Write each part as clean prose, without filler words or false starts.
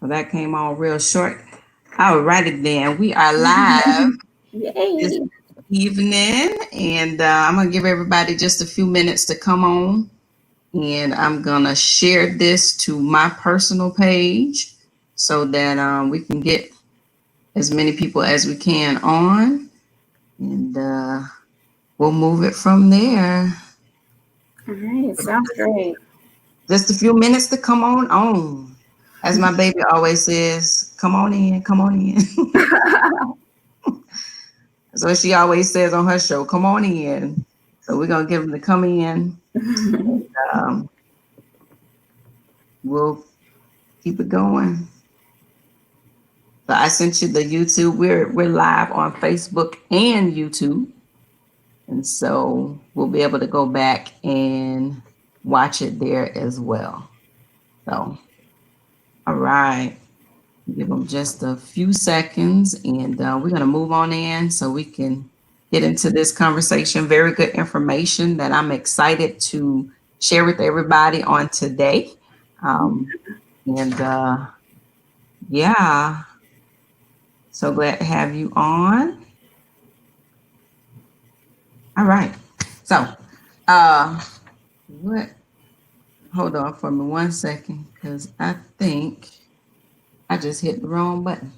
So that came on real short. All righty then. We are live this Yay. evening, and I'm going to give everybody just a few minutes to come on. And I'm going to share this to my personal page so that we can get as many people as we can on. And we'll move it from there. All right. Sounds great. Just a few minutes to come on. As my baby always says, come on in, come on in. That's what she always says on her show, come on in. So we're going to get them to come in. Um, we'll keep it going. So I sent you the YouTube. We're live on Facebook and YouTube. And so we'll be able to go back and watch it there as well. So, all right. Give them just a few seconds and we're going to move on in so we can get into this conversation. Very good information that I'm excited to share with everybody on today. Yeah, so glad to have you on. All right. So, hold on for me 1 second because I think I just hit the wrong button.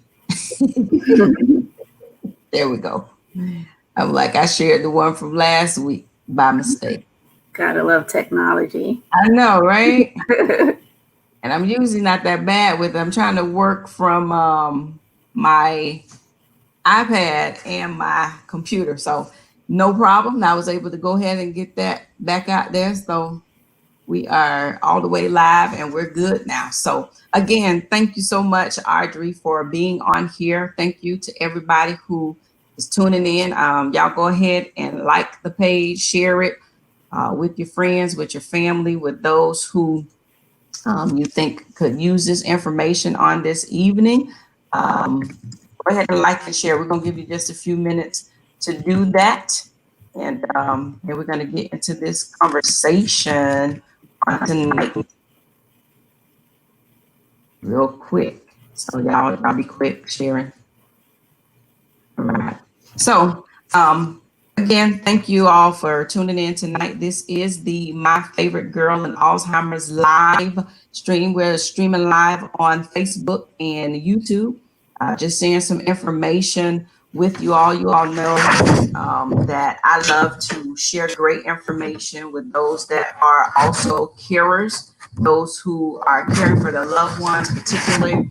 There we go. I'm like, I shared the one from last week by mistake. Gotta love technology. I know, right? And I'm usually not that bad with it. I'm trying to work from my iPad and my computer. So no problem. I was able to go ahead and get that back out there. So we are all the way live and we're good now. So again, thank you so much, Audrey, for being on here. Thank you to everybody who is tuning in. Y'all go ahead and like the page, share it with your friends, with your family, with those who you think could use this information on this evening. Go ahead and like and share. We're going to give you just a few minutes to do that. And we're going to get into this conversation on tonight real quick. So y'all be quick sharing. All right. So again, thank you all for tuning in tonight. This is the My Favorite Girl in Alzheimer's live stream. We're streaming live on Facebook and YouTube. Just sharing some information with you all. You all know that I love to share great information with those that are also carers, those who are caring for their loved ones, particularly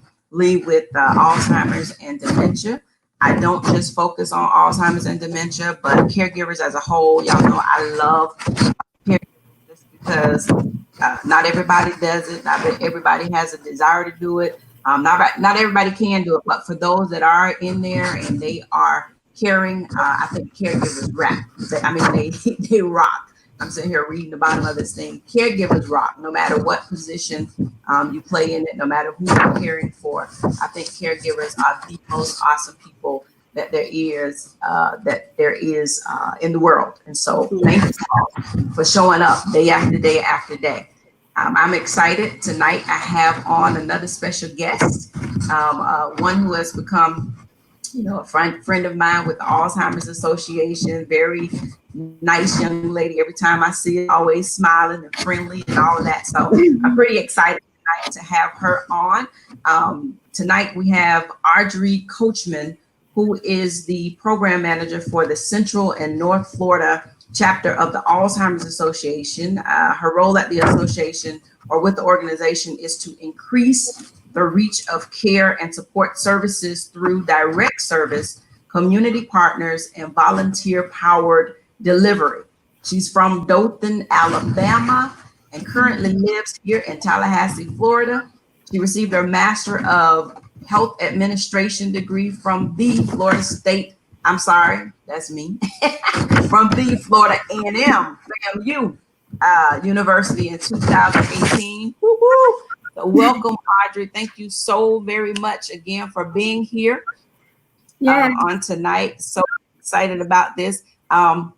with Alzheimer's and dementia. I don't just focus on Alzheimer's and dementia, but caregivers as a whole. Y'all know I love caregivers just because not everybody does it. Not everybody has a desire to do it. Not everybody can do it, but for those that are in there and they are caring, I think caregivers rock. They rock. I'm sitting here reading the bottom of this thing. Caregivers rock, no matter what position you play in it, no matter who you're caring for. I think caregivers are the most awesome people that there is in the world. And so thank you all for showing up day after day after day. I'm excited. Tonight I have on another special guest, one who has become a friend of mine with the Alzheimer's Association. Very nice young lady. Every time I see her, always smiling and friendly and all of that. So I'm pretty excited tonight to have her on. Tonight we have Audrey Coachman, who is the program manager for the Central and North Florida chapter of the Alzheimer's Association. Her role at the association or with the organization is to increase the reach of care and support services through direct service, community partners, and volunteer-powered delivery. She's from Dothan, Alabama, and currently lives here in Tallahassee, Florida. She received her Master of Health Administration degree from the Florida State, I'm sorry, that's me, from the Florida A&M, FAMU University in 2018. Woo-hoo! So welcome, Audrey. Thank you so very much again for being here on tonight. So excited about this. Go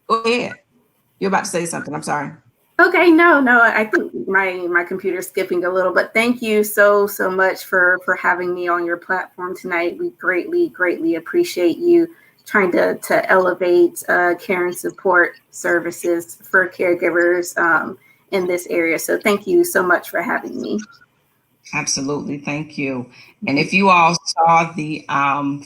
ahead. You're about to say something. I'm sorry. Okay, no, I think my computer's skipping a little, but thank you so much for having me on your platform tonight. We greatly appreciate you trying to elevate care and support services for caregivers in this area. So thank you so much for having me. Absolutely. Thank you. And if you all saw the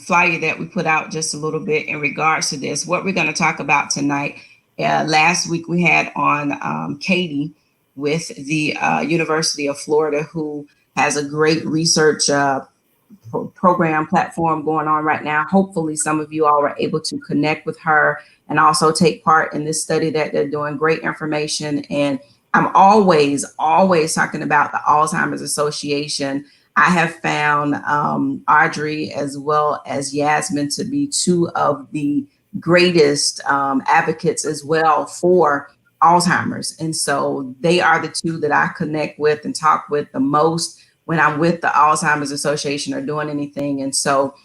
flyer that we put out just a little bit in regards to this, what we're going to talk about tonight, last week we had on Katie with the University of Florida, who has a great research program platform going on right now. Hopefully some of you all are able to connect with her and also take part in this study that they're doing. Great information. And I'm always talking about the Alzheimer's Association. I have found Audrey as well as Yasmin to be two of the greatest advocates as well for Alzheimer's. And so they are the two that I connect with and talk with the most when I'm with the Alzheimer's Association or doing anything. And so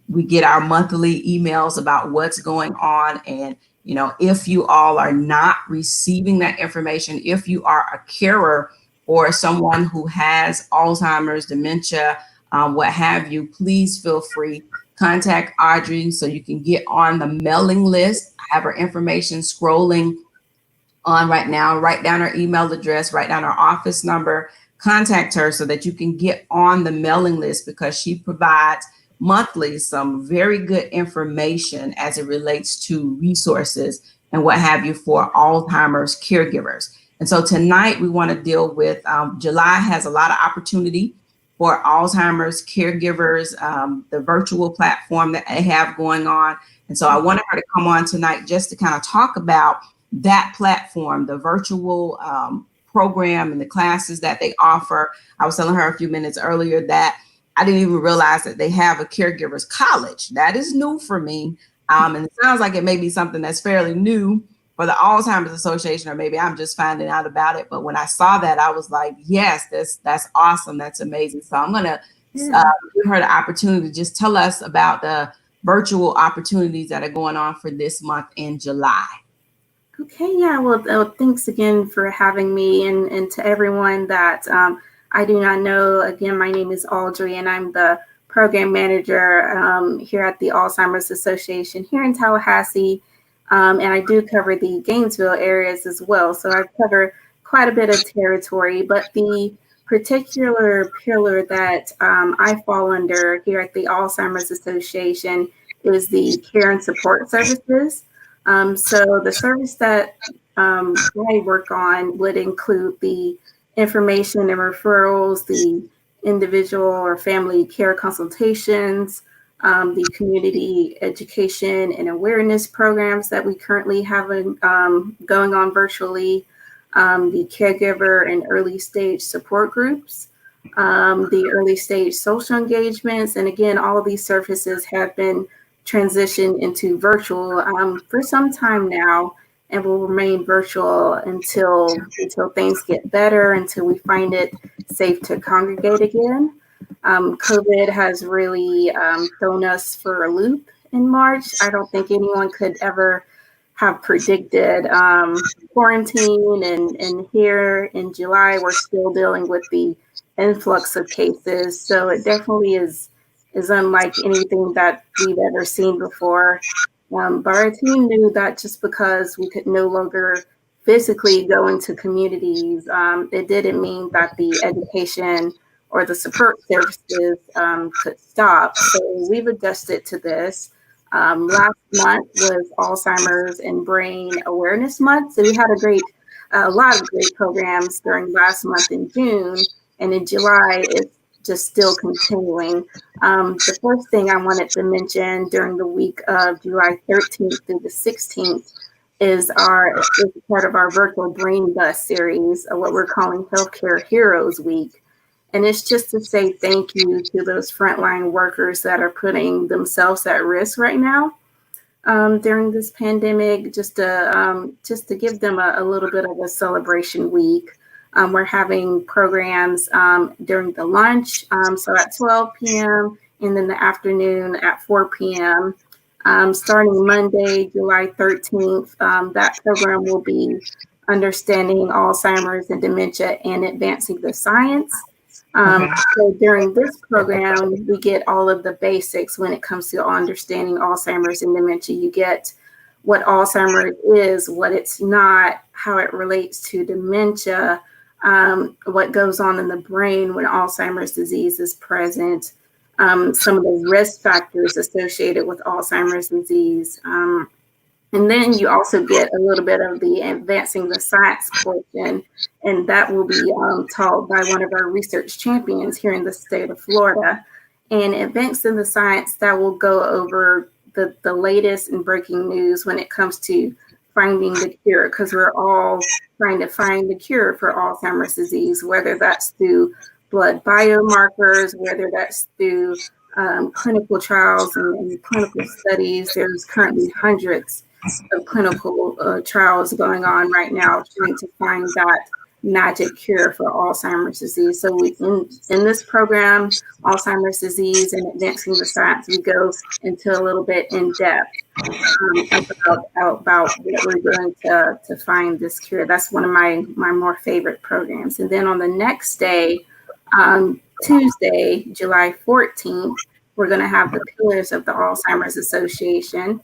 we get our monthly emails about what's going on. And, you know, if you all are not receiving that information, if you are a carer or someone who has Alzheimer's, dementia, what have you, please feel free. Contact Audrey so you can get on the mailing list. I have her information scrolling on right now. Write down her email address, write down her office number. Contact her so that you can get on the mailing list, because she provides monthly some very good information as it relates to resources and what have you for Alzheimer's caregivers. And so tonight we want to deal with July has a lot of opportunity for Alzheimer's caregivers, the virtual platform that they have going on. And so I wanted her to come on tonight just to kind of talk about that platform, the virtual program and the classes that they offer. I was telling her a few minutes earlier that I didn't even realize that they have a caregivers college. That is new for me. And it sounds like it may be something that's fairly new for the Alzheimer's Association, or maybe I'm just finding out about it. But when I saw that, I was like, yes, that's awesome. That's amazing. So I'm going to give her the opportunity to just tell us about the virtual opportunities that are going on for this month in July. Okay, yeah, well, thanks again for having me, and to everyone that I do not know. Again, my name is Audrey, and I'm the program manager here at the Alzheimer's Association here in Tallahassee, and I do cover the Gainesville areas as well, so I cover quite a bit of territory, but the particular pillar that I fall under here at the Alzheimer's Association is the care and support services. So the service that I work on would include the information and referrals, the individual or family care consultations, the community education and awareness programs that we currently have going on virtually, the caregiver and early stage support groups, the early stage social engagements. And again, all of these services have been transition into virtual for some time now, and will remain virtual until things get better, until we find it safe to congregate again. COVID has really thrown us for a loop in March. I don't think anyone could ever have predicted quarantine, and here in July we're still dealing with the influx of cases. So it definitely is unlike anything that we've ever seen before. But our team knew that just because we could no longer physically go into communities, it didn't mean that the education or the support services could stop. So we've adjusted to this. Last month was Alzheimer's and Brain Awareness Month. So we had a lot of great programs during last month in June. And in July, it's just still continuing. The first thing I wanted to mention during the week of July 13th through the 16th is part of our virtual Brain Bus series, what we're calling Healthcare Heroes Week. And it's just to say thank you to those frontline workers that are putting themselves at risk right now during this pandemic, just to give them a little bit of a celebration week. We're having programs during the lunch, so at 12 p.m. and then the afternoon at 4 p.m. Starting Monday, July 13th, that program will be Understanding Alzheimer's and Dementia and Advancing the Science. Okay. So during this program, we get all of the basics when it comes to understanding Alzheimer's and dementia. You get what Alzheimer's is, what it's not, how it relates to dementia, what goes on in the brain when Alzheimer's disease is present, some of the risk factors associated with Alzheimer's disease. And then you also get a little bit of the advancing the science portion, and that will be taught by one of our research champions here in the state of Florida. And advancing the science, that will go over the latest and breaking news when it comes to finding the cure, because we're all trying to find the cure for Alzheimer's disease, whether that's through blood biomarkers, whether that's through clinical trials and clinical studies. There's currently hundreds of clinical trials going on right now trying to find that magic cure for Alzheimer's disease. So in this program, Alzheimer's disease and advancing the science, we go into a little bit in depth about what we're doing to find this cure. That's one of my more favorite programs. And then on the next day, Tuesday, July 14th, we're going to have the Pillars of the Alzheimer's Association.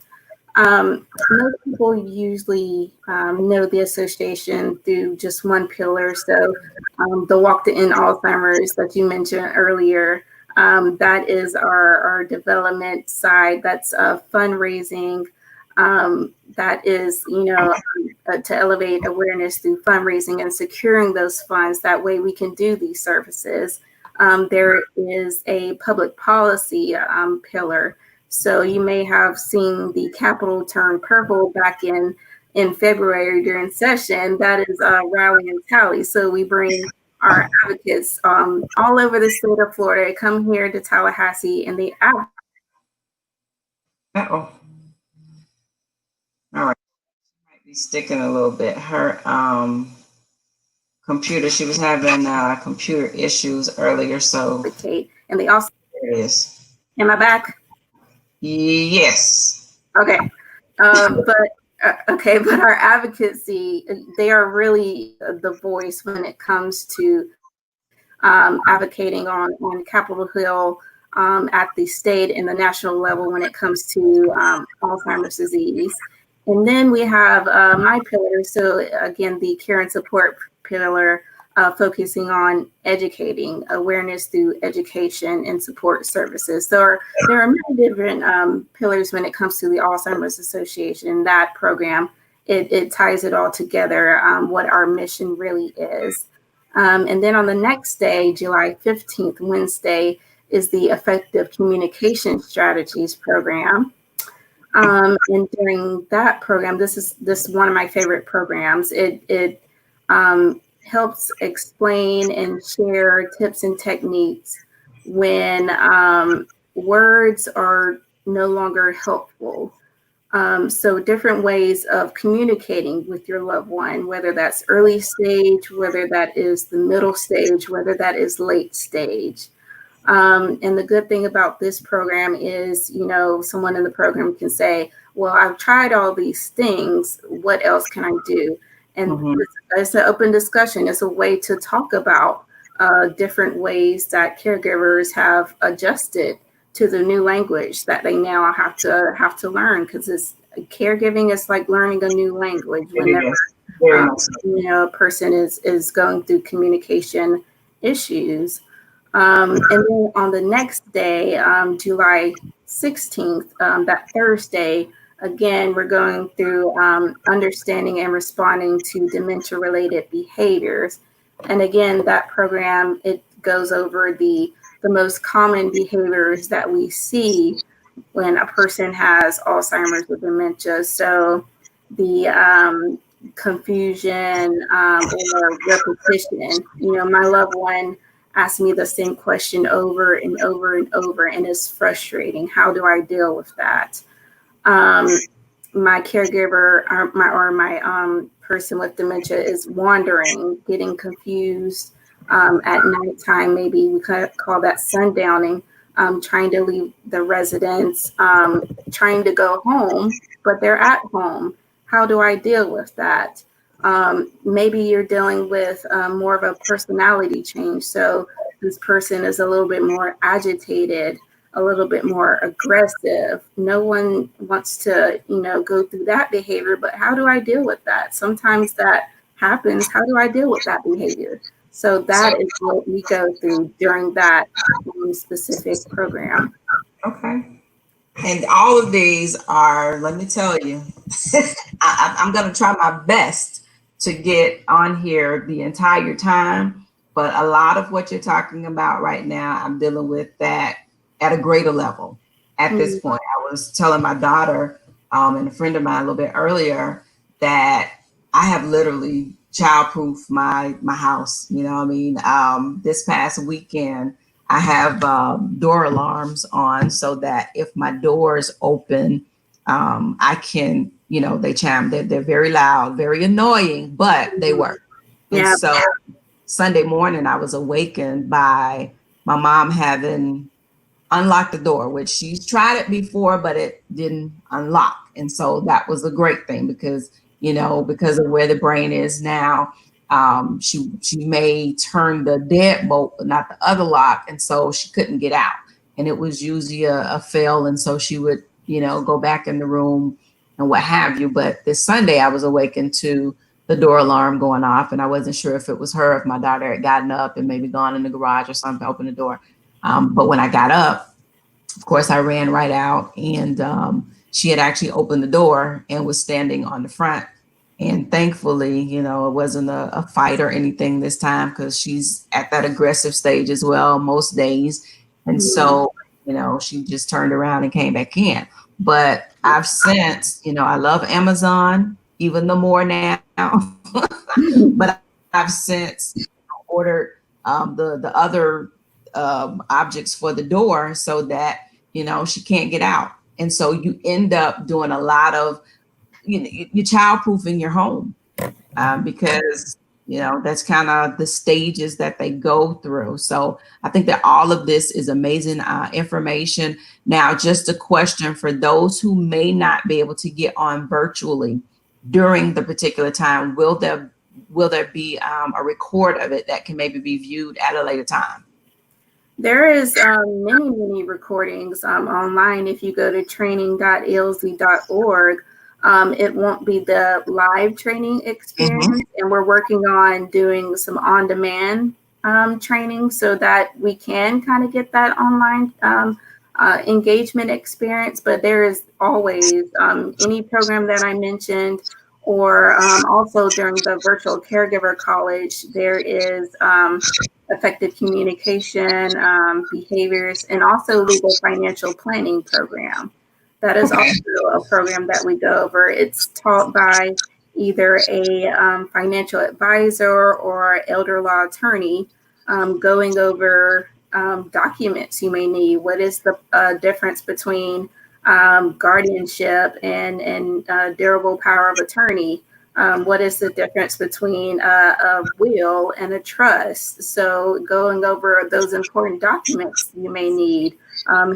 Most people usually know the association through just one pillar. So the Walk to End Alzheimer's that you mentioned earlier, that is our development side. That's fundraising. That is, to elevate awareness through fundraising and securing those funds. That way we can do these services. There is a public policy pillar. So you may have seen the Capitol turn purple back in February during session. That is Rally and Tally. So we bring our advocates all over the state of Florida, come here to Tallahassee, and they advocate. Uh-oh. All right. Might be sticking a little bit. Her computer, she was having computer issues earlier, so. And they also. There it is. Am I back? Yes. Okay. But our advocacy, they are really the voice when it comes to advocating on Capitol Hill at the state and the national level when it comes to Alzheimer's disease. And then we have my pillar. So again, the care and support pillar, focusing on educating, awareness through education and support services. So there are many different pillars when it comes to the Alzheimer's Association. That program, it ties it all together, what our mission really is. And then on the next day, July 15th, Wednesday, is the Effective Communication Strategies program. And during that program, this is one of my favorite programs. It helps explain and share tips and techniques when words are no longer helpful. So different ways of communicating with your loved one, whether that's early stage, whether that is the middle stage, whether that is late stage. And the good thing about this program is, someone in the program can say, well, I've tried all these things. What else can I do? And it's an open discussion. It's a way to talk about different ways that caregivers have adjusted to the new language that they now have to learn, because caregiving is like learning a new language whenever a person is going through communication issues. And then on the next day, July 16th, that Thursday, again, we're going through understanding and responding to dementia-related behaviors. And again, that program, it goes over the most common behaviors that we see when a person has Alzheimer's or dementia. So the confusion or repetition. My loved one asked me the same question over and over and over, and it's frustrating. How do I deal with that? My caregiver or my person with dementia is wandering, getting confused at nighttime. Maybe we could call that sundowning, trying to leave the residence, trying to go home, but they're at home. How do I deal with that? Maybe you're dealing with more of a personality change. So this person is a little bit more agitated, a little bit more aggressive. No one wants to, go through that behavior, but how do I deal with that? Sometimes that happens. How do I deal with that behavior? So that is what we go through during that specific program. Okay. And all of these are, let me tell you, I'm going to try my best to get on here the entire time. But a lot of what you're talking about right now, I'm dealing with that at a greater level at this point. I was telling my daughter and a friend of mine a little bit earlier that I have literally childproof my house. You know what I mean? This past weekend, I have door alarms on so that if my doors open, I can, they chime. They're very loud, very annoying, but they work. And so Sunday morning, I was awakened by my mom having unlocked the door, which she's tried it before, but it didn't unlock. And so that was a great thing because, because of where the brain is now, she may turn the deadbolt, but not the other lock. And so she couldn't get out. And it was usually a fail. And so she would, go back in the room and what have you. But this Sunday, I was awakened to the door alarm going off. And I wasn't sure if it was her, if my daughter had gotten up and maybe gone in the garage or something, open the door. But when I got up, of course, I ran right out and she had actually opened the door and was standing on the front. And thankfully, it wasn't a fight or anything this time because she's at that aggressive stage as well most days. And so, she just turned around and came back in. But I've since, I love Amazon even the more now. But I've since ordered the other objects for the door so that, she can't get out. And so you end up doing a lot of, you're childproofing your home because, that's kind of the stages that they go through. So I think that all of this is amazing information. Now, just a question for those who may not be able to get on virtually during the particular time, will there be a record of it that can maybe be viewed at a later time? There is many recordings online. If you go to training.alz.org, it won't be the live training experience. And we're working on doing some on-demand training so that we can kind of get that online engagement experience. But there is always any program that I mentioned, or also during the virtual caregiver college, there is effective communication, behaviors, and also legal financial planning program. That is also a program that we go over. It's taught by either a financial advisor or elder law attorney, going over documents you may need. What is the difference between guardianship and durable power of attorney? What is the difference between a will and a trust? So going over those important documents you may need,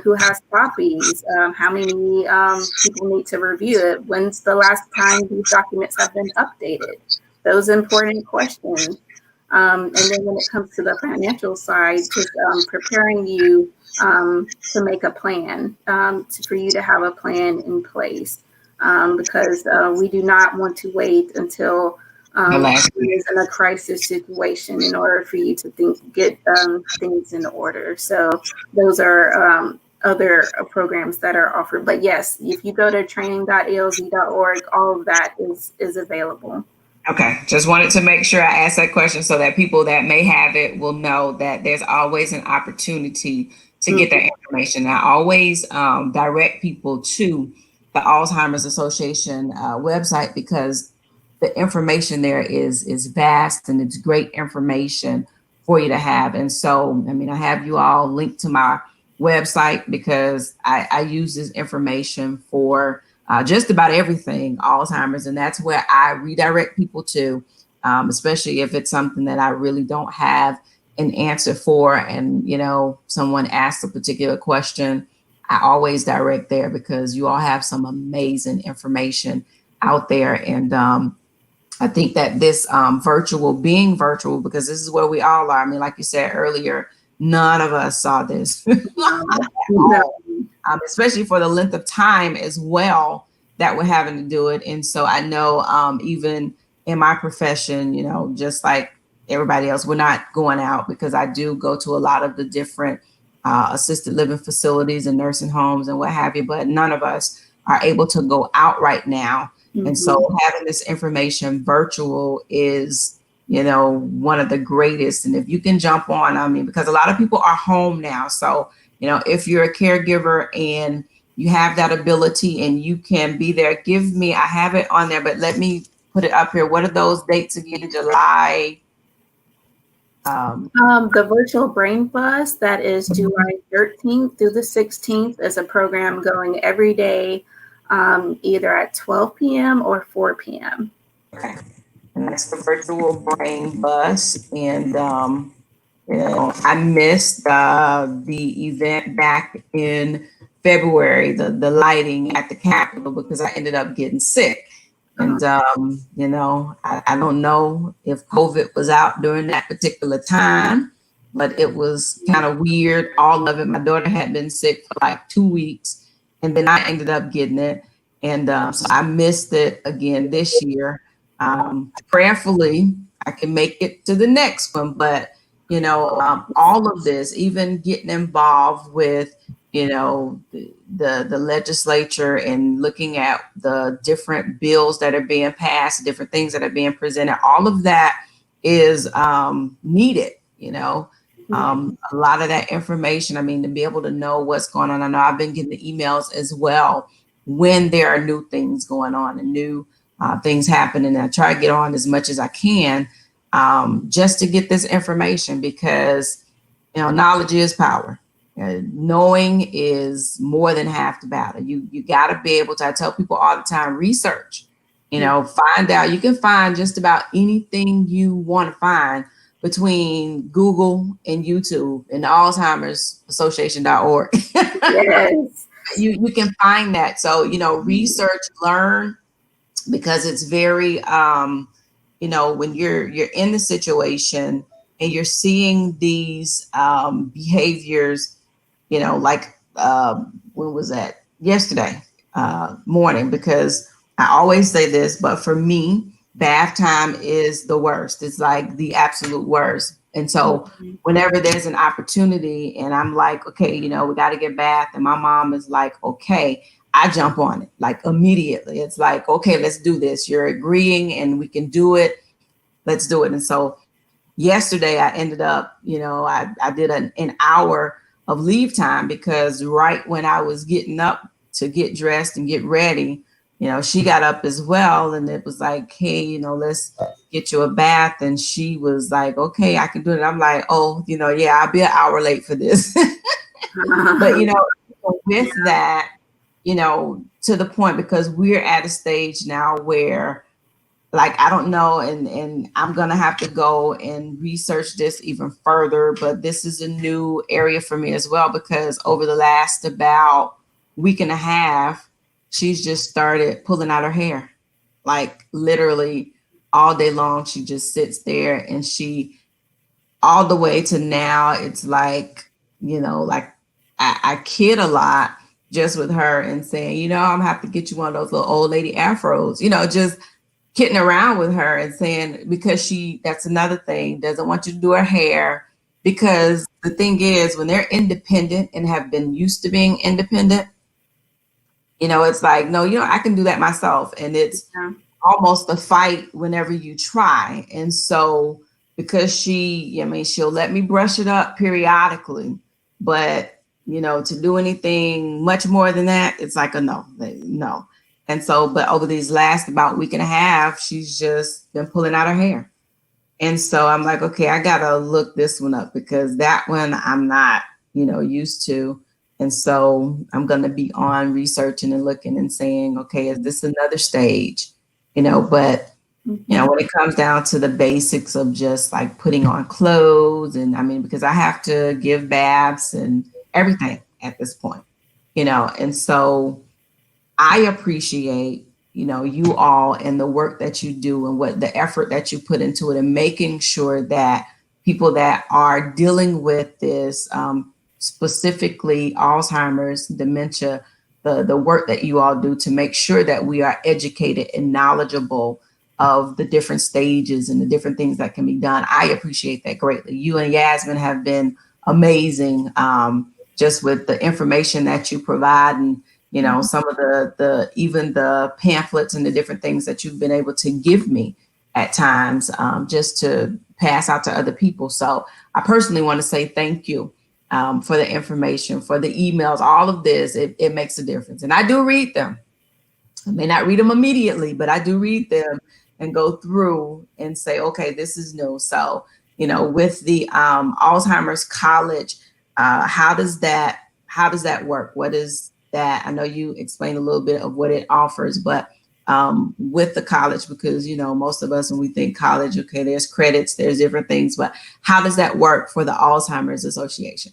who has copies, how many people need to review it, when's the last time these documents have been updated, those important questions. And then when it comes to the financial side, just preparing you to make a plan, for you to have a plan in place. Because we do not want to wait until it is in a crisis situation in order for you to get things in order. So those are other programs that are offered. But yes, if you go to training.alz.org, all of that is available. Okay, just wanted to make sure I asked that question so that people that may have it will know that there's always an opportunity to get that information. I always direct people to the Alzheimer's Association website because the information there is vast and it's great information for you to have. And so, I have you all linked to my website because I use this information for just about everything Alzheimer's. And that's where I redirect people to, especially if it's something that I really don't have an answer for. And, someone asks a particular question, I always direct there because you all have some amazing information out there. And I think that this being virtual, because this is where we all are. I mean, like you said earlier, none of us saw this at No. all, especially for the length of time as well that we're having to do it. And so I know even in my profession, just like everybody else, we're not going out, because I do go to a lot of the different assisted living facilities and nursing homes and what have you, but none of us are able to go out right now. And so having this information virtual is, one of the greatest. And if you can jump on, I mean, because a lot of people are home now. So, if you're a caregiver and you have that ability and you can be there, I have it on there, but let me put it up here. What are those dates again? July? The virtual brain bus, that is July 13th through the 16th, is a program going every day, either at 12 p.m. or 4 p.m. Okay. And that's the virtual brain bus. And, I missed the event back in February, the lighting at the Capitol, because I ended up getting sick. And, I don't know if COVID was out during that particular time, but it was kind of weird, all of it. My daughter had been sick for like 2 weeks, and then I ended up getting it. And so I missed it again this year. Prayerfully, I can make it to the next one, but all of this, even getting involved with, the legislature and looking at the different bills that are being passed, different things that are being presented, all of that is needed, a lot of that information. I mean, to be able to know what's going on. I know I've been getting the emails as well when there are new things going on and new things happening. I try to get on as much as I can just to get this information, because knowledge is power. Knowing is more than half the battle. You got to be able to. I tell people all the time, research. Find out. You can find just about anything you want to find between Google and YouTube and the Alzheimer's Association.org. Yes. You can find that. So research, learn, because it's very when you're in the situation and you're seeing these behaviors, like when was that? Yesterday morning, because I always say this, but for me, bath time is the worst. It's like the absolute worst. And so whenever there's an opportunity and I'm like, okay, we got to get bath, and my mom is like, okay, I jump on it like immediately. It's like, okay, let's do this. You're agreeing and we can do it. Let's do it. And so yesterday I ended up, I did an hour of leave time, because right when I was getting up to get dressed and get ready, she got up as well. And it was like, hey, let's get you a bath. And she was like, okay, I can do it. I'm like, oh, yeah, I'll be an hour late for this. But, with that, to the point, because we're at a stage now where, like, I don't know, and I'm going to have to go and research this even further, but this is a new area for me as well, because over the last about week and a half, she's just started pulling out her hair, like literally all day long. She just sits there, and she, all the way to now, it's like, like I kid a lot just with her and saying, I'm gonna have to get you one of those little old lady afros, just kidding around with her and saying, because that's another thing, doesn't want you to do her hair, because the thing is, when they're independent and have been used to being independent, it's like, no, I can do that myself. And it's almost a fight whenever you try. And so, because she'll let me brush it up periodically, but to do anything much more than that, it's like a no. And so, but over these last about week and a half, she's just been pulling out her hair. And so I'm like, okay, I gotta look this one up, because that one I'm not, used to. And so I'm gonna be on researching and looking and saying, okay, is this another stage? But when it comes down to the basics of just like putting on clothes, and I mean, because I have to give baths and everything at this point, and so I appreciate you all and the work that you do and what the effort that you put into it, and making sure that people that are dealing with this, specifically Alzheimer's, dementia, the work that you all do to make sure that we are educated and knowledgeable of the different stages and the different things that can be done. I appreciate that greatly. You and Yasmin have been amazing, just with the information that you provide, and some of the even the pamphlets and the different things that you've been able to give me at times, just to pass out to other people. So I personally want to say thank you, for the information, for the emails, all of this. It makes a difference, and I do read them. I may not read them immediately, but I do read them and go through and say, okay, this is new. So, with the Alzheimer's College, how does that work? What is that? I know you explained a little bit of what it offers, but with the college, because most of us, when we think college, okay, there's credits, there's different things, but how does that work for the Alzheimer's Association?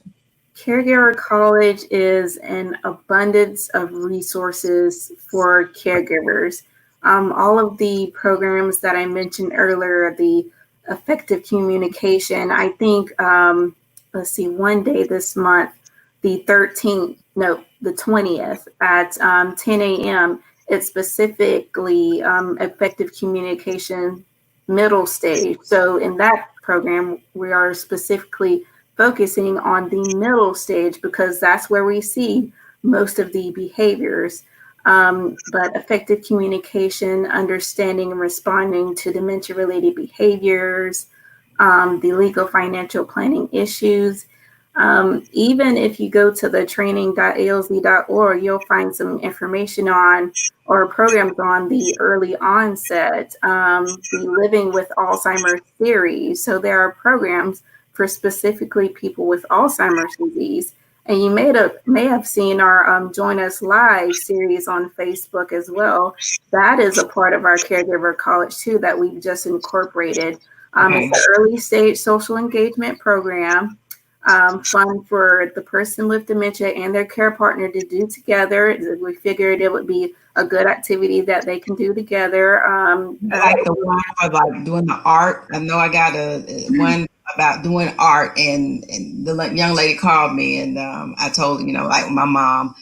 Caregiver College is an abundance of resources for caregivers. All of the programs that I mentioned earlier, the effective communication, I think, one day this month, the 20th at 10 a.m., it's specifically effective communication middle stage. So in that program, we are specifically focusing on the middle stage because that's where we see most of the behaviors. But effective communication, understanding and responding to dementia-related behaviors, the legal financial planning issues. Even if you go to the training.alz.org, you'll find some information on or programs on the early onset, the Living with Alzheimer's series. So there are programs for specifically people with Alzheimer's disease. And you may have seen our Join Us Live series on Facebook as well. That is a part of our Caregiver College too that we've just incorporated. Okay. It's an early stage social engagement program, fun for the person with dementia and their care partner to do together. We figured it would be a good activity that they can do together. Like the one of like doing the art. I know I got one about doing art, and the young lady called me, and I told her, like my mom,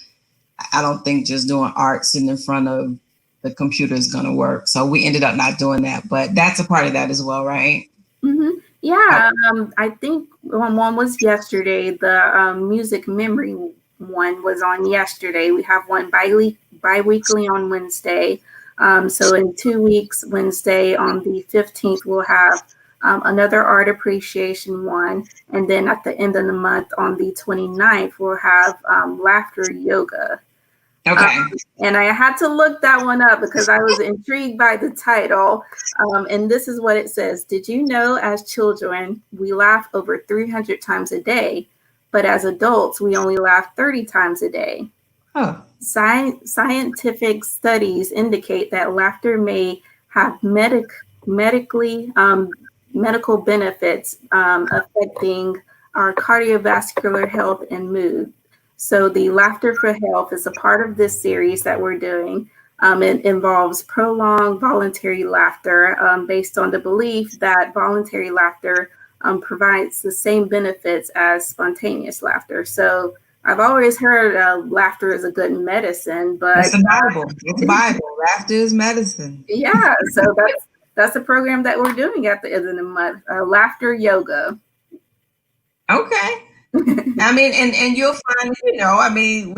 I don't think just doing art sitting in front of the computer is going to work. So we ended up not doing that, but that's a part of that as well, right? Mm-hmm. Yeah, I think one was yesterday. The music memory one was on yesterday. We have one bi-weekly on Wednesday. So in 2 weeks, Wednesday on the 15th, we'll have another art appreciation one. And then at the end of the month on the 29th, we'll have laughter yoga. Okay. And I had to look that one up because I was intrigued by the title. And this is what it says. Did you know as children, we laugh over 300 times a day, but as adults, we only laugh 30 times a day. Oh. Scientific studies indicate that laughter may have medical benefits affecting our cardiovascular health and mood. So the Laughter for Health is a part of this series that we're doing. It involves prolonged voluntary laughter based on the belief that voluntary laughter provides the same benefits as spontaneous laughter. So I've always heard laughter is a good medicine, but it's the Bible. It's the Bible. Laughter is medicine. Yeah, so that's a program that we're doing at the end of the month. Laughter yoga. Okay. I mean, and you'll find, when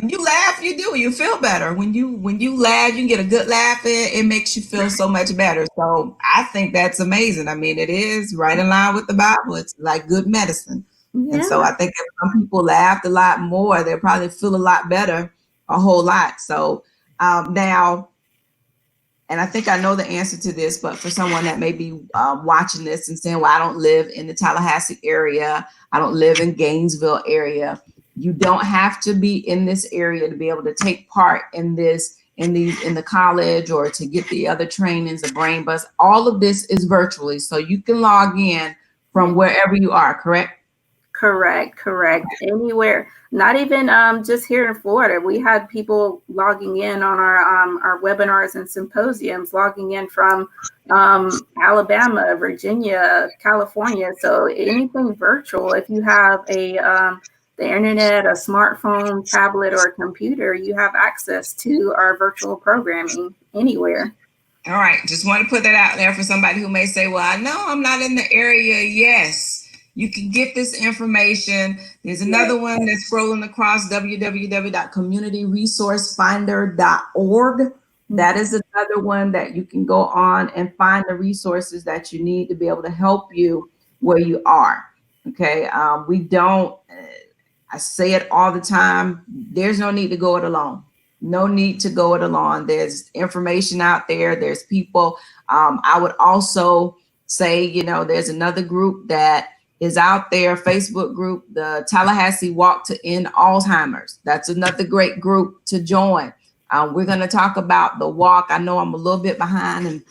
you laugh, you feel better. When you laugh, you can get a good laugh in, it makes you feel so much better. So I think that's amazing. I mean, it is right in line with the Bible. It's like good medicine. Yeah. And so I think if some people laughed a lot more, they'll probably feel a lot better, a whole lot. So now, and I think I know the answer to this, but for someone that may be watching this and saying, well, I don't live in the Tallahassee area, I don't live in Gainesville area. You don't have to be in this area to be able to take part in this, in the college, or to get the other trainings, the brain bus. All of this is virtually, so you can log in from wherever you are, correct? Correct. Anywhere, not even just here in Florida. We had people logging in on our webinars and symposiums, logging in from Alabama, Virginia, California. So anything virtual. If you have the internet, a smartphone, tablet, or a computer, you have access to our virtual programming anywhere. All right, just want to put that out there for somebody who may say, well, I know I'm not in the area. Yes, you can get this information. There's another one that's scrolling across, www.communityresourcefinder.org. That is another one that you can go on and find the resources that you need to be able to help you where you are. Okay, we don't, I say it all the time, there's no need to go it alone. No need to go it alone. There's information out there. There's people. I would also say, you know, there's another group that is out there, Facebook group, the Tallahassee Walk to End Alzheimer's. That's another great group to join. We're going to talk about the walk. I know I'm a little bit behind, and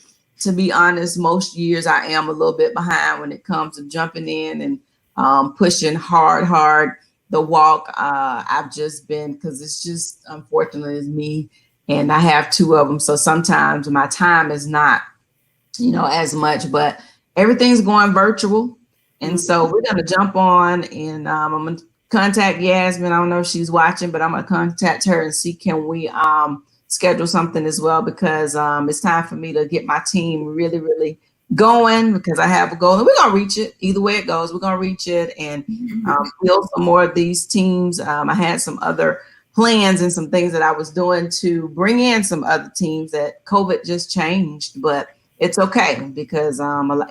to be honest, most years I am a little bit behind when it comes to jumping in and pushing hard. The walk, I've just been, because it's just, unfortunately, it's me, and I have two of them. So sometimes my time is not, you know, as much, but everything's going virtual. And so we're going to jump on, and I'm going to contact Yasmin. I don't know if she's watching, but I'm going to contact her and see, can we schedule something as well, because it's time for me to get my team really going, because I have a goal and we're going to reach it. Either way it goes, we're going to reach it and build some more of these teams. I had some other plans and some things that I was doing to bring in some other teams that COVID just changed, but it's okay, because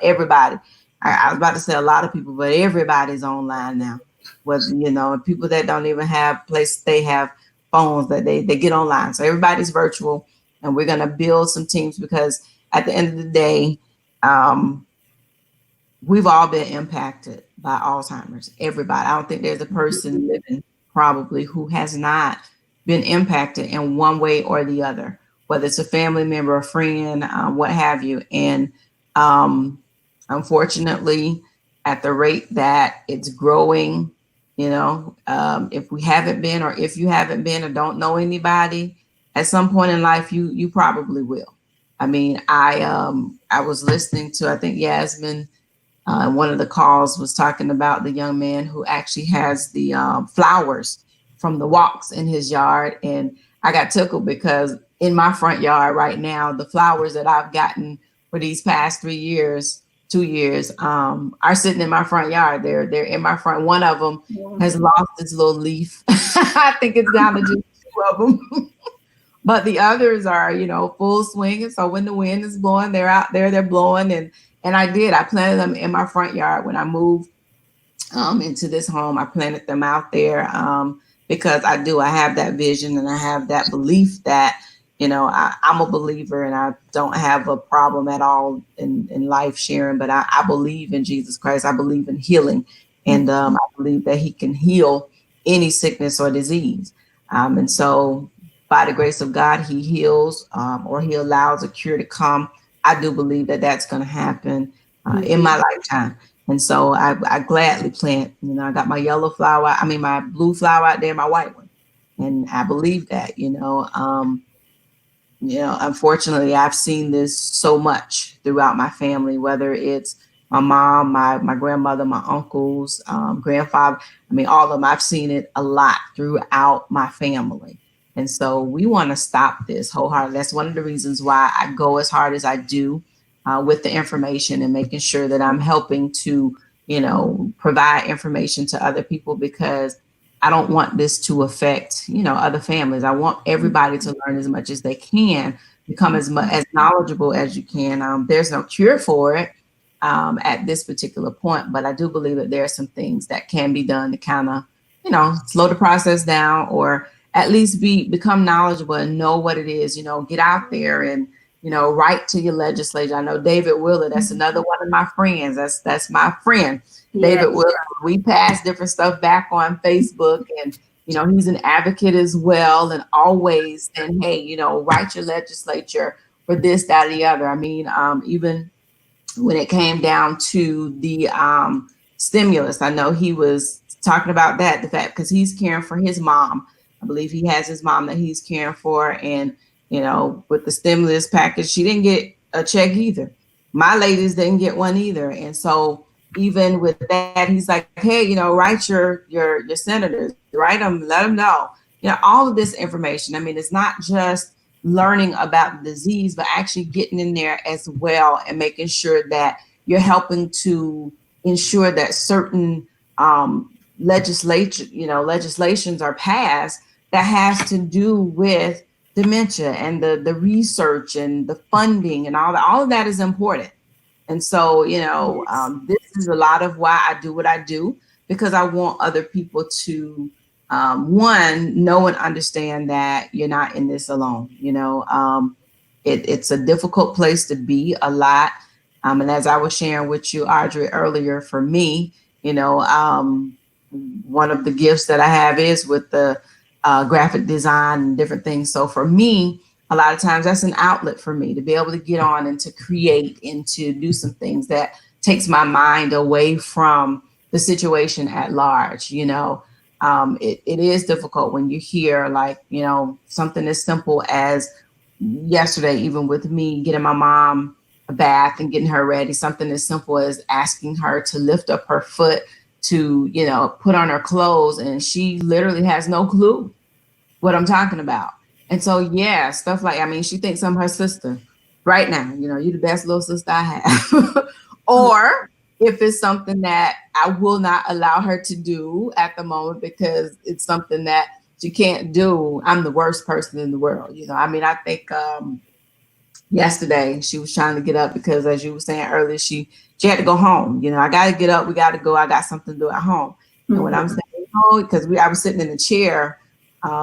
everybody, I was about to say a lot of people, but everybody's online now. Whether, you know, people that don't even have places, they have phones that they get online. So everybody's virtual, and we're going to build some teams, because at the end of the day, we've all been impacted by Alzheimer's. Everybody. I don't think there's a person living probably who has not been impacted in one way or the other, whether it's a family member, a friend, what have you. And unfortunately, at the rate that it's growing, you know, if we haven't been, or if you haven't been or don't know anybody, at some point in life, you probably will. I mean, I was listening to, I think Yasmin, one of the calls was talking about the young man who actually has the flowers from the walks in his yard. And I got tickled, because in my front yard right now, the flowers that I've gotten for these past 2 years, are sitting in my front yard. They're in my front. One of them has lost its little leaf. I think it's down to just 2 of them. But the others are, you know, full swing. And so when the wind is blowing, they're out there, they're blowing. And I planted them in my front yard when I moved into this home. I planted them out there because I have that vision, and I have that belief that, you know, I'm a believer, and I don't have a problem at all in life sharing, but I believe in Jesus Christ. I believe in healing, and I believe that he can heal any sickness or disease. And so by the grace of God, he heals, or he allows a cure to come. I do believe that that's going to happen in my lifetime. And so I gladly plant, you know, I got my yellow flower, my blue flower out there, my white one. And I believe that, you know, unfortunately, I've seen this so much throughout my family, whether it's my mom, my grandmother, my uncles, grandfather. All of them, I've seen it a lot throughout my family. And so we want to stop this wholeheartedly. That's one of the reasons why I go as hard as I do with the information, and making sure that I'm helping to, you know, provide information to other people, because I don't want this to affect, you know, other families. I want everybody to learn as much as they can, become as knowledgeable as you can. There's no cure for it at this particular point, but I do believe that there are some things that can be done to kind of, you know, slow the process down, or at least become knowledgeable and know what it is, you know, get out there and, you know, write to your legislature. I know David Willard, that's another one of my friends. That's my friend, David Willard. We pass different stuff back on Facebook, and, you know, he's an advocate as well, and always saying, hey, you know, write your legislature for this, that, or the other. Even when it came down to the stimulus. I know he was talking about that, the fact, because he's caring for his mom. I believe he has his mom that he's caring for. And, with the stimulus package, she didn't get a check either. My ladies didn't get one either. And so even with that, he's like, hey, write your senators, write them, let them know, all of this information. I mean, it's not just learning about the disease, but actually getting in there as well and making sure that you're helping to ensure that certain legislations are passed that has to do with dementia and the research and the funding and all of that is important. And so, this is a lot of why I do what I do, because I want other people to, one, know and understand that you're not in this alone. It's a difficult place to be a lot. And as I was sharing with you, Audrey, earlier, for me, one of the gifts that I have is with the graphic design and different things. So for me, a lot of times that's an outlet for me to be able to get on and to create and to do some things that takes my mind away from the situation at large. It is difficult when you hear like, something as simple as yesterday, even with me getting my mom a bath and getting her ready, something as simple as asking her to lift up her foot to, put on her clothes. And she literally has no clue what I'm talking about. And so, yeah, stuff like, she thinks I'm her sister right now. You're the best little sister I have. Or if it's something that I will not allow her to do at the moment because it's something that she can't do, I'm the worst person in the world. I think yesterday she was trying to get up because, as you were saying earlier, she had to go home. I got to get up. We got to go. I got something to do at home. Mm-hmm. And when I'm saying, because I was sitting in the chair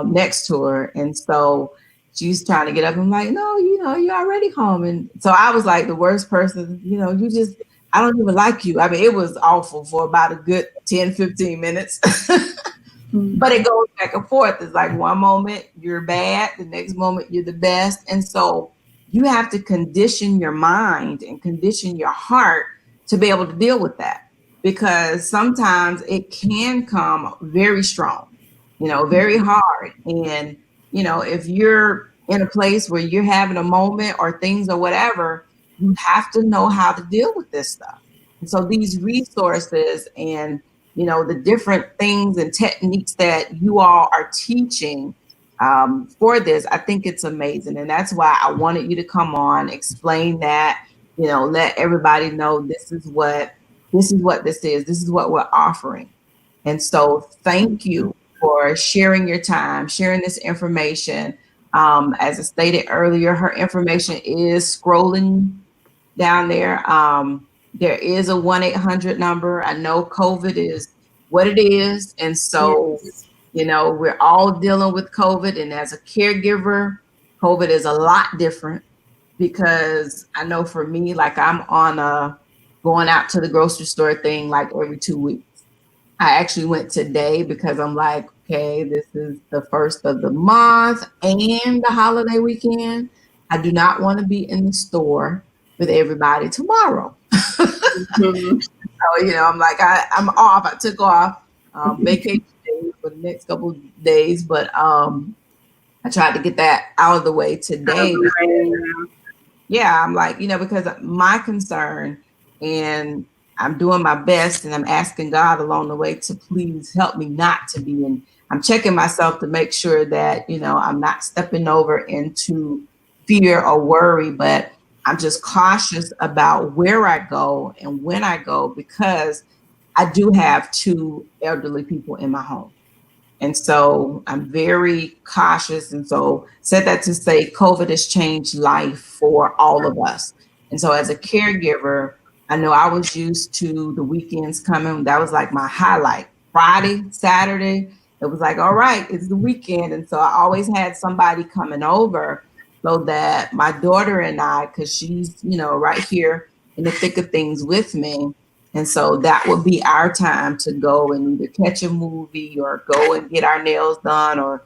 next to her. And so she's trying to get up. I'm like, no, you're already home. And so I was like the worst person, I don't even like you. It was awful for about a good 10, 15 minutes. But it goes back and forth. It's like one moment you're bad, the next moment you're the best. And so you have to condition your mind and condition your heart to be able to deal with that, because sometimes it can come very strong, very hard. And, if you're in a place where you're having a moment or things or whatever, you have to know how to deal with this stuff. And so these resources and, the different things and techniques that you all are teaching for this, I think it's amazing. And that's why I wanted you to come on, explain that, let everybody know this is what this is. This is what we're offering. And so thank you for sharing your time, sharing this information. As I stated earlier, her information is scrolling down there. There is a 1-800 number. I know COVID is what it is. And so, yes, we're all dealing with COVID. And as a caregiver, COVID is a lot different, because I know for me, like I'm on a going out to the grocery store thing like every 2 weeks. I actually went today because I'm like, okay, this is the first of the month and the holiday weekend. I do not want to be in the store with everybody tomorrow. Mm-hmm. So, I'm like, I'm off. I took off vacation days for the next couple of days, but I tried to get that out of the way today. Yeah, I'm like, because my concern, and I'm doing my best and I'm asking God along the way to please help me not to be in. I'm checking myself to make sure that, I'm not stepping over into fear or worry, but I'm just cautious about where I go and when I go, because I do have 2 elderly people in my home. And so I'm very cautious. And so said that to say COVID has changed life for all of us. And so as a caregiver, I know I was used to the weekends coming. That was like my highlight. Friday, Saturday, it was like, all right, it's the weekend. And so I always had somebody coming over so that my daughter and I, because she's, right here in the thick of things with me. And so that would be our time to go and either catch a movie or go and get our nails done or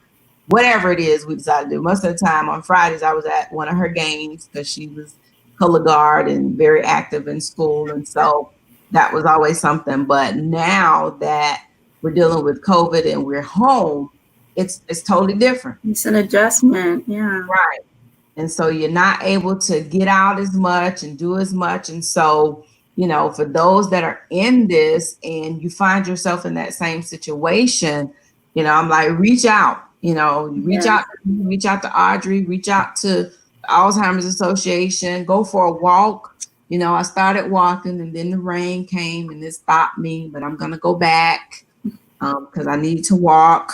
whatever it is we decide to do. Most of the time on Fridays, I was at one of her games because she was color guard and very active in school. And so that was always something. But now that we're dealing with COVID and we're home, it's totally different. It's an adjustment. Yeah. Right. And so you're not able to get out as much and do as much. And so, for those that are in this and you find yourself in that same situation, I'm like, reach out, reach Yeah. out, reach out to Audrey, reach out to the Alzheimer's Association, go for a walk. I started walking and then the rain came and it stopped me, but I'm going to go back because I need to walk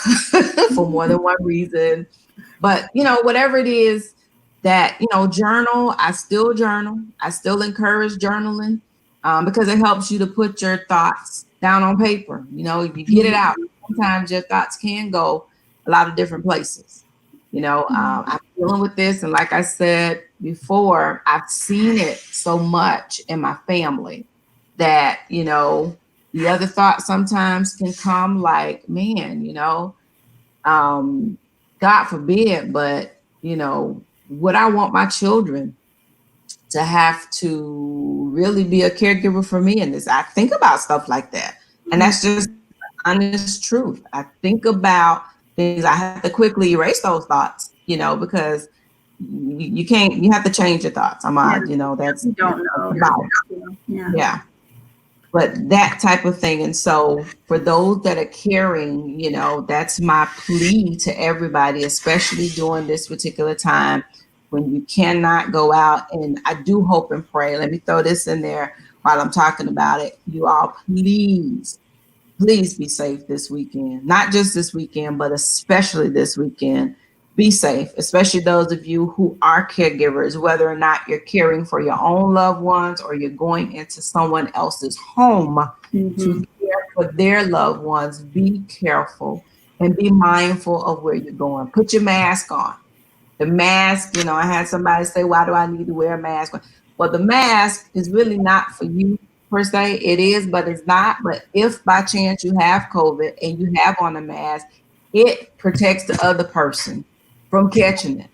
for more than one reason. But, whatever it is that, journal, I still journal. I still encourage journaling because it helps you to put your thoughts down on paper. You get it out. Sometimes your thoughts can go a lot of different places. I'm dealing with this. And like I said before, I've seen it so much in my family that, the other thought sometimes can come like, man, God forbid, but would I want my children to have to really be a caregiver for me in this? I think about stuff like that. And that's just honest truth. I think about things. I have to quickly erase those thoughts, because you can't, you have to change your thoughts. That's You don't know. yeah. But that type of thing. And so for those that are caring, that's my plea to everybody, especially during this particular time when you cannot go out. And I do hope and pray. Let me throw this in there while I'm talking about it. You all, please be safe this weekend. Not just this weekend, but especially this weekend. Be safe, especially those of you who are caregivers, whether or not you're caring for your own loved ones or you're going into someone else's home to care for their loved ones. Be careful and be mindful of where you're going. Put your mask on. The mask, I had somebody say, why do I need to wear a mask? Well, the mask is really not for you per se. It is, but it's not. But if by chance you have COVID and you have on a mask, it protects the other person from catching it.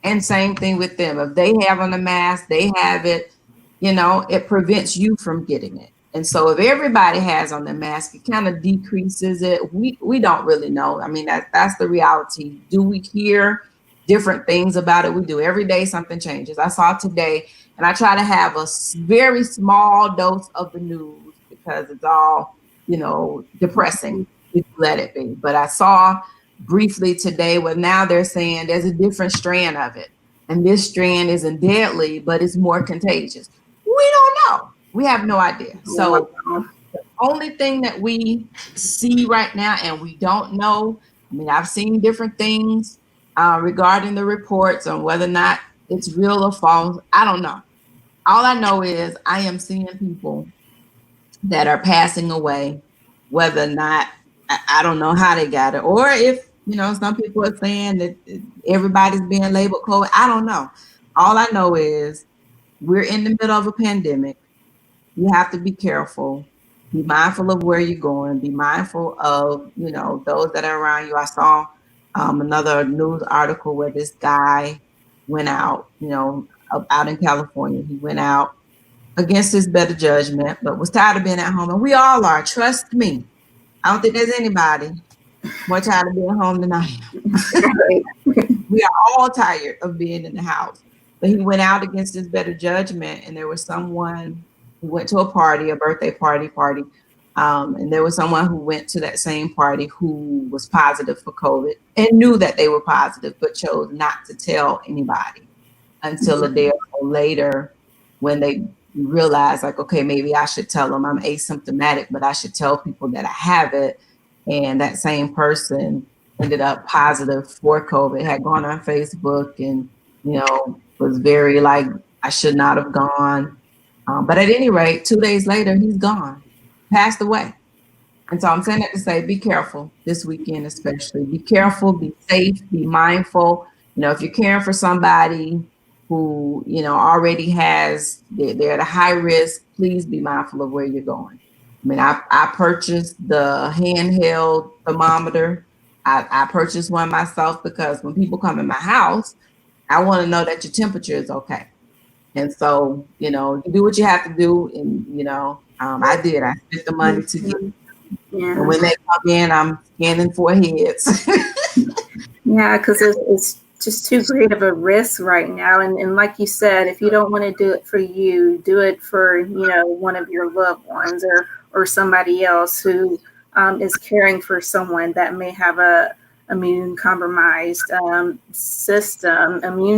And same thing with them. If they have on a mask, they have it, it prevents you from getting it. And so if everybody has on their mask, it kind of decreases it. We don't really know. I mean, that's the reality. Do we hear different things about it? We do. Every day something changes. I saw today, and I try to have a very small dose of the news because it's all, depressing. You let it be. But I saw briefly today where now they're saying there's a different strand of it. And this strand isn't deadly, but it's more contagious. We don't know. We have no idea. So the only thing that we see right now, and we don't know, I mean, I've seen different things regarding the reports on whether or not it's real or false. I don't know. All I know is I am seeing people that are passing away, whether or not, I don't know how they got it, or if, some people are saying that everybody's being labeled COVID. I don't know. All I know is we're in the middle of a pandemic. You have to be careful. Be mindful of where you're going. Be mindful of, those that are around you. I saw another news article where this guy went out, out in California. He went out against his better judgment, but was tired of being at home. And we all are. Trust me. I don't think there's anybody more tired of being home than I am. We are all tired of being in the house. But he went out against his better judgment, and there was someone who went to a party, a birthday party, and there was someone who went to that same party who was positive for COVID and knew that they were positive, but chose not to tell anybody until a day or so later when they realized, like, okay, maybe I should tell them I'm asymptomatic, but I should tell people that I have it. And that same person ended up positive for COVID, had gone on Facebook and, was very like, I should not have gone. But at any rate, 2 days later, he's gone, passed away. And so I'm saying that to say, be careful this weekend, especially. Be careful, be safe, be mindful. If you're caring for somebody who, already they're at a high risk, please be mindful of where you're going. I mean, I purchased the handheld thermometer. I purchased one myself because when people come in my house, I want to know that your temperature is okay. And so, you do what you have to do. And, I did. I spent the money to get, Yeah. and when they come in, I'm scanning for heads. Yeah, because it's just too great of a risk right now. And like you said, if you don't want to do it for you, do it for, one of your loved ones or somebody else who is caring for someone that may have a immune compromised immune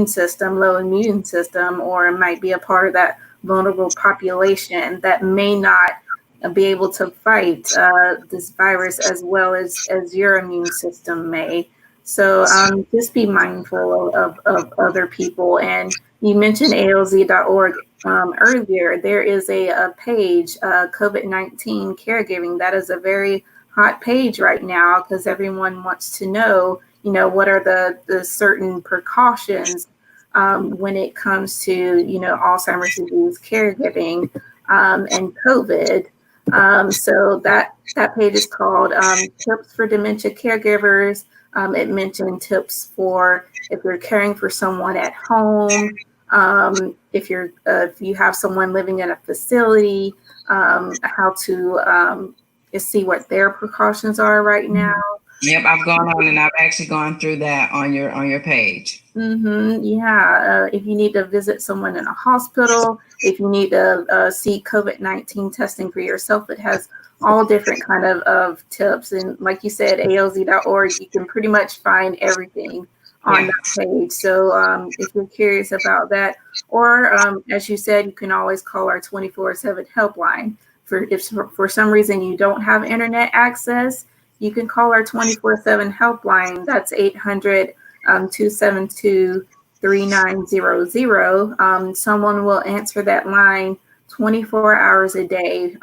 system, low immune system, or might be a part of that vulnerable population that may not be able to fight this virus as well as your immune system may. So just be mindful of other people. And you mentioned ALZ.org earlier. There is a page, COVID-19 caregiving. That is a very hot page right now because everyone wants to know, what are the certain precautions when it comes to, Alzheimer's disease caregiving and COVID. So that page is called Tips for Dementia Caregivers. It mentioned tips for if you're caring for someone at home, if you have someone living in a facility, how to see what their precautions are right now. Yep, I've gone on and I've actually gone through that on your page. Yeah, if you need to visit someone in a hospital, if you need to see COVID-19 testing for yourself, it has all different kind of tips. And like you said, ALZ.org, you can pretty much find everything on that page. So if you're curious about that, or as you said, you can always call our 24/7 helpline. If for some reason you don't have internet access, you can call our 24/7 helpline. That's 800-272-3900. Someone will answer that line 24 hours a day.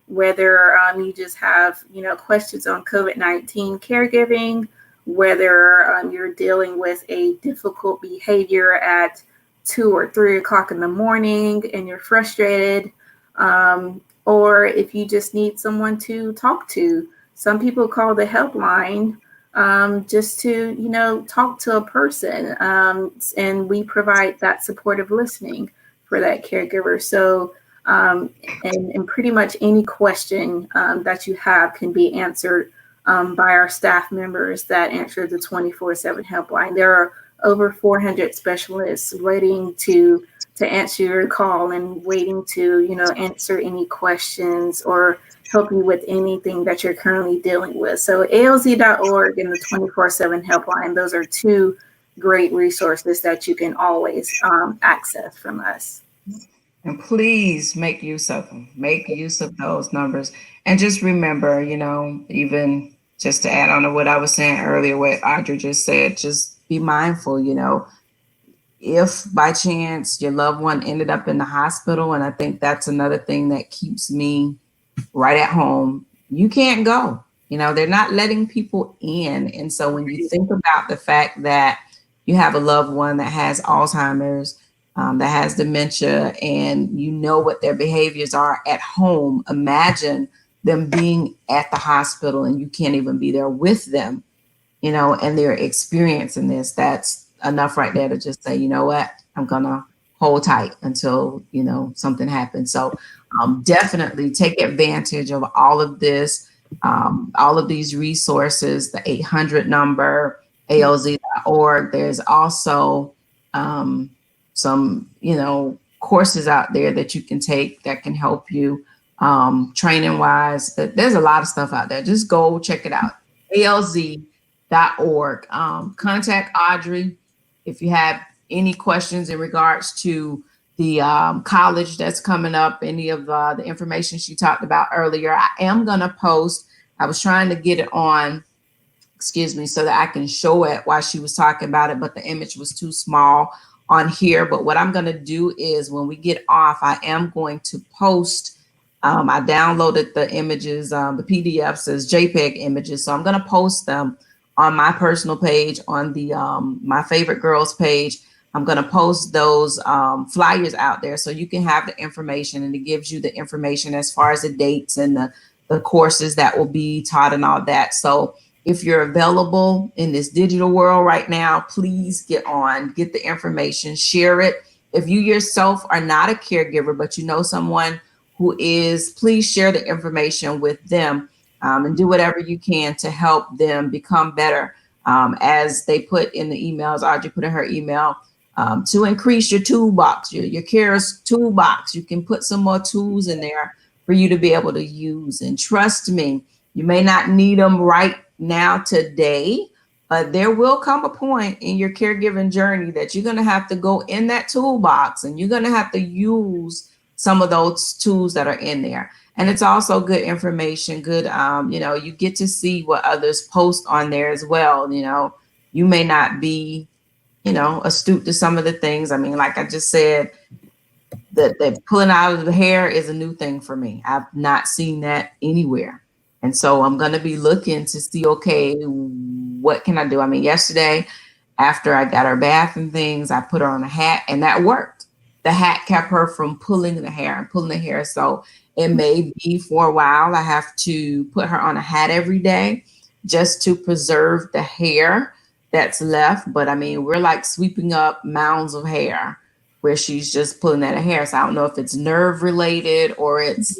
Whether you just have, questions on COVID-19 caregiving, whether you're dealing with a difficult behavior at 2 or 3 o'clock in the morning and you're frustrated, or if you just need someone to talk to. Some people call the helpline just to, talk to a person. And we provide that supportive listening for that caregiver. So, and pretty much any question that you have can be answered by our staff members that answer the 24/7 helpline. There are over 400 specialists waiting to answer your call and waiting to, answer any questions or help you with anything that you're currently dealing with. So ALZ.org and the 24/7 helpline, those are two great resources that you can always access from us. And please make use of them. Make use of those numbers. And just remember, even just to add on to what I was saying earlier, what Audrey just said, just be mindful, if by chance your loved one ended up in the hospital, and I think that's another thing that keeps me right at home, you can't go. They're not letting people in. And so when you think about the fact that you have a loved one that has Alzheimer's, that has dementia, and you know what their behaviors are at home, imagine them being at the hospital and you can't even be there with them, and they're experiencing this. That's enough right there to just say, you know what, I'm gonna hold tight until, something happens. So definitely take advantage of all of this, all of these resources, the 800 number, ALZ.org. There's also some, courses out there that you can take that can help you training wise. There's a lot of stuff out there. Just go check it out. ALZ.org. Contact Audrey if you have any questions in regards to the college that's coming up, any of the information she talked about earlier. I am going to post. I was trying to get it on, so that I can show it while she was talking about it, but the image was too small on here. But what I'm going to do is when we get off, I am going to post. I downloaded the images, the PDFs as JPEG images. So I'm going to post them on my personal page, on the My Favorite Girls page. I'm going to post those flyers out there so you can have the information, and it gives you the information as far as the dates and the courses that will be taught and all that. So if you're available in this digital world right now, please get the information, share it. If you yourself are not a caregiver, but you know someone who is, please share the information with them, and do whatever you can to help them become better. As they put in the emails, Audrey put in her email, to increase your toolbox, your care's toolbox. You can put some more tools in there for you to be able to use. And trust me, you may not need them right now today, but there will come a point in your caregiving journey that you're going to have to go in that toolbox and you're going to have to use some of those tools that are in there. And it's also good information, good, you get to see what others post on there as well. You may not be, astute to some of the things. I mean, like I just said, that pulling out of the hair is a new thing for me. I've not seen that anywhere. And so I'm going to be looking to see, okay, what can I do? I mean, yesterday, after I got her bath and things, I put her on a hat and that worked. The hat kept her from pulling the hair. So it may be for a while, I have to put her on a hat every day just to preserve the hair that's left. But I mean, we're like sweeping up mounds of hair where she's just pulling at her hair. So I don't know if it's nerve related or it's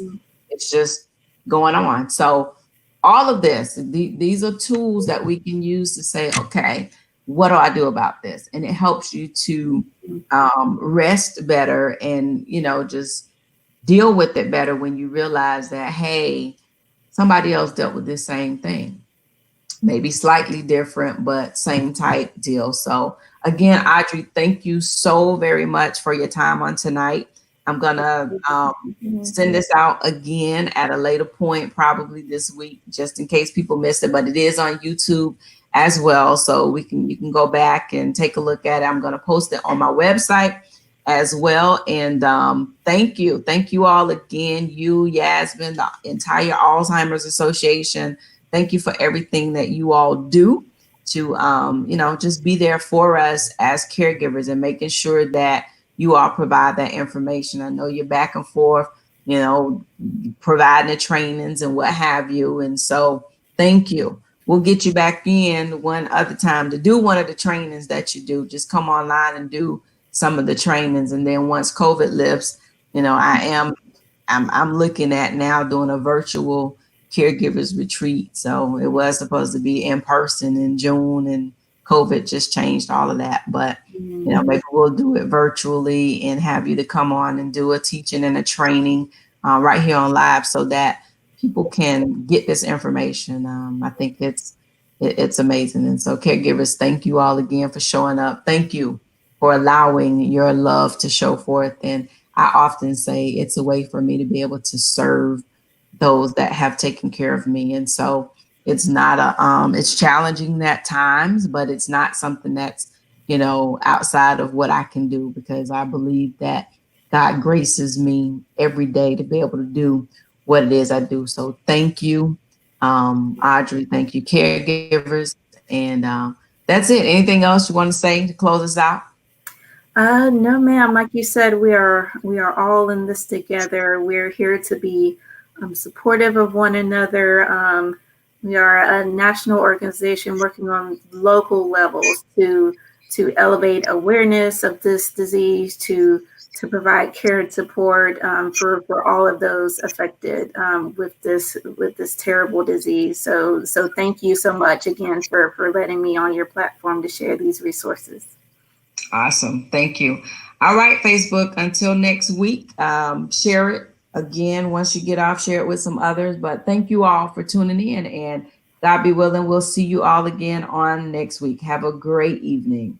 just going on. So all of this, these are tools that we can use to say, okay, what do I do about this? And it helps you to rest better and, just deal with it better when you realize that, hey, somebody else dealt with this same thing. Maybe slightly different, but same type deal. So again, Audrey, thank you so very much for your time on tonight. I'm going to send this out again at a later point, probably this week, just in case people missed it, but it is on YouTube as well. So you can go back and take a look at it. I'm going to post it on my website as well. And thank you. Thank you all again. You, Yasmin, the entire Alzheimer's Association. Thank you for everything that you all do to, just be there for us as caregivers and making sure that you all provide that information. I know you're back and forth, providing the trainings and what have you. And so thank you. We'll get you back in one other time to do one of the trainings that you do. Just come online and do some of the trainings. And then once COVID lifts, I'm looking at now doing a virtual caregivers retreat. So it was supposed to be in person in June and COVID just changed all of that. But, maybe we'll do it virtually and have you to come on and do a teaching and a training right here on live so that people can get this information. I think it's amazing. And so caregivers, thank you all again for showing up. Thank you for allowing your love to show forth. And I often say it's a way for me to be able to serve those that have taken care of me. And so it's not it's challenging at times, but it's not something that's, outside of what I can do, because I believe that God graces me every day to be able to do what it is I do. So thank you, Audrey. Thank you, caregivers. And that's it. Anything else you want to say to close us out? No, ma'am. Like you said, we are all in this together. We're here to be supportive of one another. We are a national organization working on local levels to elevate awareness of this disease, to provide care and support for all of those affected with this terrible disease. So thank you so much again for letting me on your platform to share these resources. Awesome. Thank you. All right, Facebook, until next week, share it again. Once you get off, share it with some others. But thank you all for tuning in, and God be willing, we'll see you all again on next week. Have a great evening.